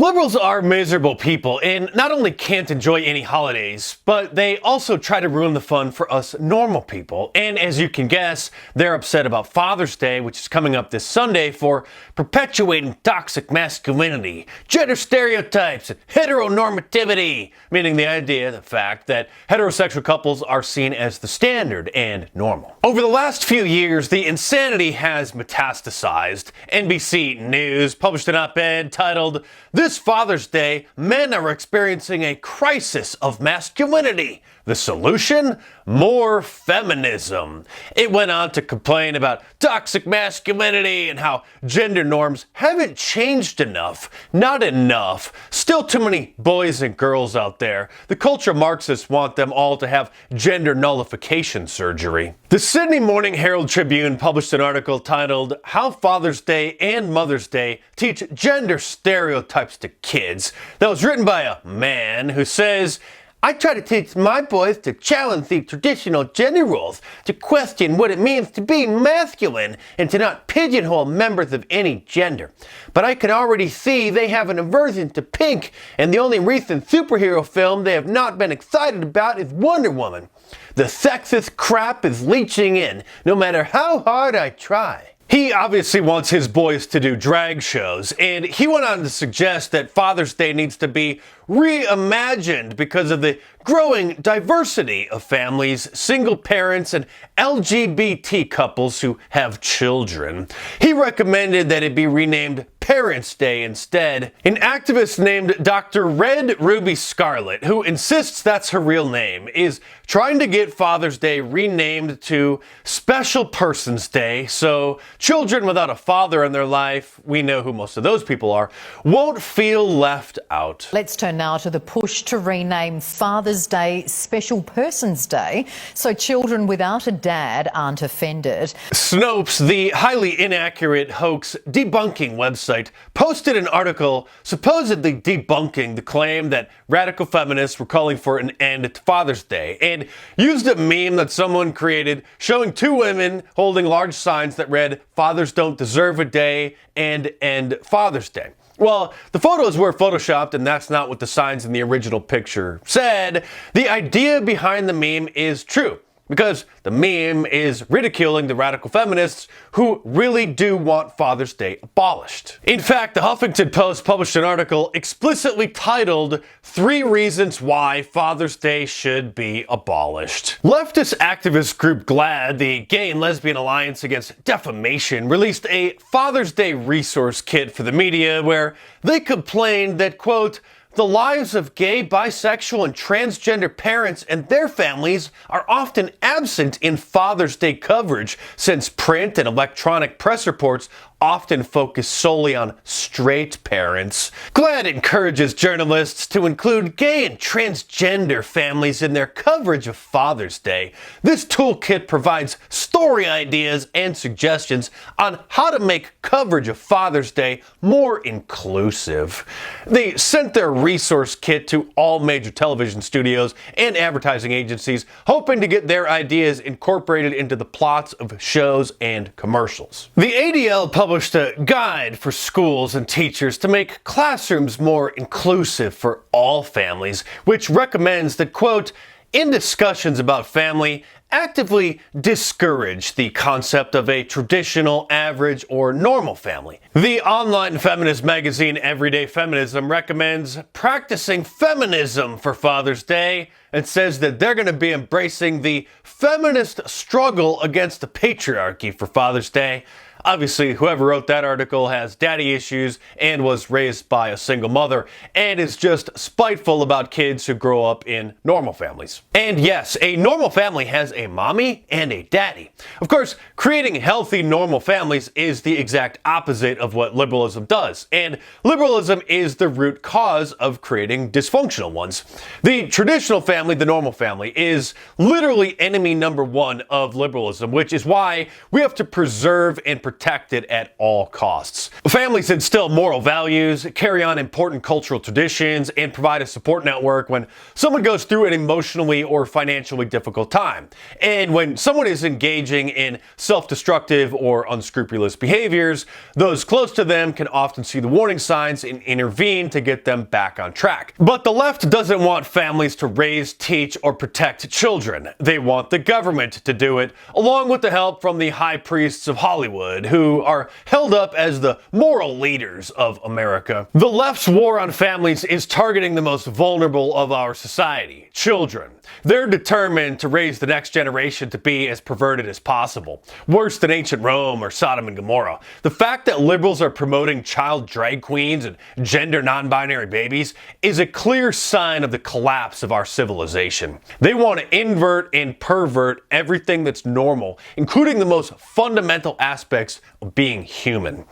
Liberals are miserable people and not only can't enjoy any holidays, but they also try to ruin the fun for us normal people. And as you can guess, they're upset about Father's Day, which is coming up this Sunday, for perpetuating toxic masculinity, gender stereotypes, and heteronormativity, meaning the fact that heterosexual couples are seen as the standard and normal. Over the last few years, the insanity has metastasized. NBC News published an op-ed titled, "This Father's Day, men are experiencing a crisis of masculinity. The solution? More feminism." It went on to complain about toxic masculinity and how gender norms haven't changed enough. Not enough. Still too many boys and girls out there. The culture Marxists want them all to have gender nullification surgery. The Sydney Morning Herald Tribune published an article titled, "How Father's Day and Mother's Day Teach Gender Stereotypes to Kids." That was written by a man who says, "I try to teach my boys to challenge the traditional gender roles, to question what it means to be masculine, and to not pigeonhole members of any gender. But I can already see they have an aversion to pink, and the only recent superhero film they have not been excited about is Wonder Woman. The sexist crap is leaching in, no matter how hard I try." He obviously wants his boys to do drag shows, and he went on to suggest that Father's Day needs to be reimagined because of the growing diversity of families, single parents, and LGBT couples who have children. He recommended that it be renamed Parents' Day instead. An activist named Dr. Red Ruby Scarlet, who insists that's her real name, is trying to get Father's Day renamed to Special Persons Day, so children without a father in their life, we know who most of those people are, won't feel left out. Let's turn now to the push to rename Father's Day Special Persons Day so children without a dad aren't offended. Snopes, the highly inaccurate hoax debunking website, posted an article supposedly debunking the claim that radical feminists were calling for an end to Father's Day, and used a meme that someone created showing two women holding large signs that read, "Fathers don't deserve a day" and "End Father's Day." Well, the photos were photoshopped, and that's not what the signs in the original picture said. The idea behind the meme is true, because the meme is ridiculing the radical feminists who really do want Father's Day abolished. In fact, the Huffington Post published an article explicitly titled 3 Reasons Why Father's Day Should Be Abolished. Leftist activist group GLAAD, the Gay and Lesbian Alliance Against Defamation, released a Father's Day resource kit for the media where they complained that, quote, "The lives of gay, bisexual, and transgender parents and their families are often absent in Father's Day coverage, since print and electronic press reports often focus solely on straight parents." GLAAD encourages journalists to include gay and transgender families in their coverage of Father's Day. This toolkit provides story ideas and suggestions on how to make coverage of Father's Day more inclusive. They sent their resource kit to all major television studios and advertising agencies, hoping to get their ideas incorporated into the plots of shows and commercials. The ADL published a guide for schools and teachers to make classrooms more inclusive for all families, which recommends that, quote, "In discussions about family, actively discourage the concept of a traditional, average, or normal family." The online feminist magazine Everyday Feminism recommends practicing feminism for Father's Day and says that they're going to be embracing the feminist struggle against the patriarchy for Father's Day. Obviously, whoever wrote that article has daddy issues and was raised by a single mother and is just spiteful about kids who grow up in normal families. And yes, a normal family has a mommy and a daddy. Of course, creating healthy normal families is the exact opposite of what liberalism does, and liberalism is the root cause of creating dysfunctional ones. The traditional family, the normal family, is literally enemy number 1 of liberalism, which is why we have to preserve and protect protected at all costs. Families instill moral values, carry on important cultural traditions, and provide a support network when someone goes through an emotionally or financially difficult time. And when someone is engaging in self-destructive or unscrupulous behaviors, those close to them can often see the warning signs and intervene to get them back on track. But the left doesn't want families to raise, teach, or protect children. They want the government to do it, along with the help from the high priests of Hollywood, who are held up as the moral leaders of America. The left's war on families is targeting the most vulnerable of our society, children. They're determined to raise the next generation to be as perverted as possible, worse than ancient Rome or Sodom and Gomorrah. The fact that liberals are promoting child drag queens and gender non-binary babies is a clear sign of the collapse of our civilization. They want to invert and pervert everything that's normal, including the most fundamental aspects of being human.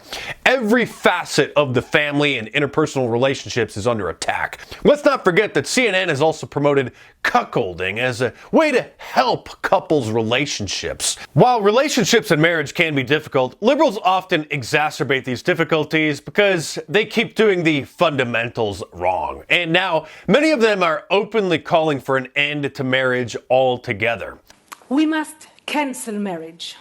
Every facet of the family and interpersonal relationships is under attack. Let's not forget that CNN has also promoted cuckolding as a way to help couples' relationships. While relationships and marriage can be difficult, liberals often exacerbate these difficulties because they keep doing the fundamentals wrong. And now, many of them are openly calling for an end to marriage altogether. We must cancel marriage.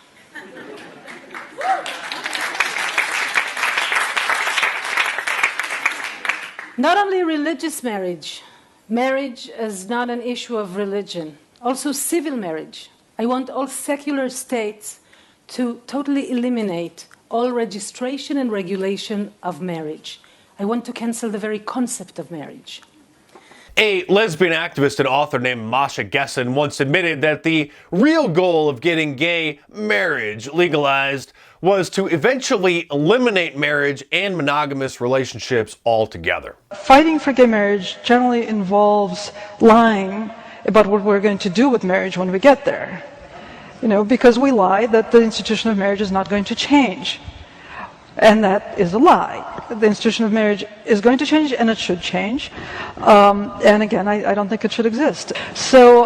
Not only religious marriage. Marriage is not an issue of religion. Also civil marriage. I want all secular states to totally eliminate all registration and regulation of marriage. I want to cancel the very concept of marriage. A lesbian activist and author named Masha Gessen once admitted that the real goal of getting gay marriage legalized was to eventually eliminate marriage and monogamous relationships altogether. Fighting for gay marriage generally involves lying about what we're going to do with marriage when we get there. Because we lie that the institution of marriage is not going to change. And that is a lie. The institution of marriage is going to change, and it should change. And again, I don't think it should exist. So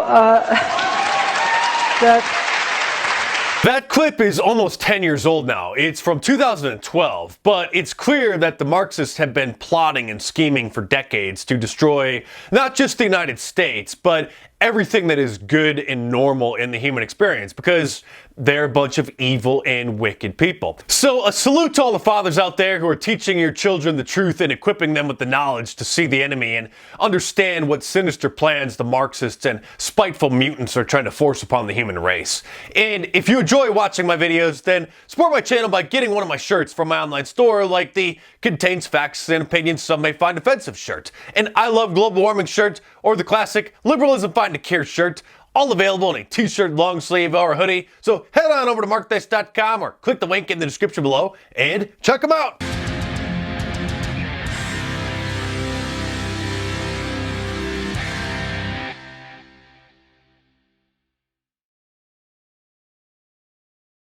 That clip is almost 10 years old now. It's from 2012, but it's clear that the Marxists have been plotting and scheming for decades to destroy not just the United States, but everything that is good and normal in the human experience, because they're a bunch of evil and wicked people. So a salute to all the fathers out there who are teaching your children the truth and equipping them with the knowledge to see the enemy and understand what sinister plans the Marxists and spiteful mutants are trying to force upon the human race. And if you enjoy watching my videos, then support my channel by getting one of my shirts from my online store, like the Contains Facts and Opinions Some May Find Offensive shirt, and I Love Global Warming shirt, or the classic Liberalism Find a Cure shirt, all available in a t-shirt, long sleeve, or a hoodie. So head on over to markthis.com or click the link in the description below and check them out.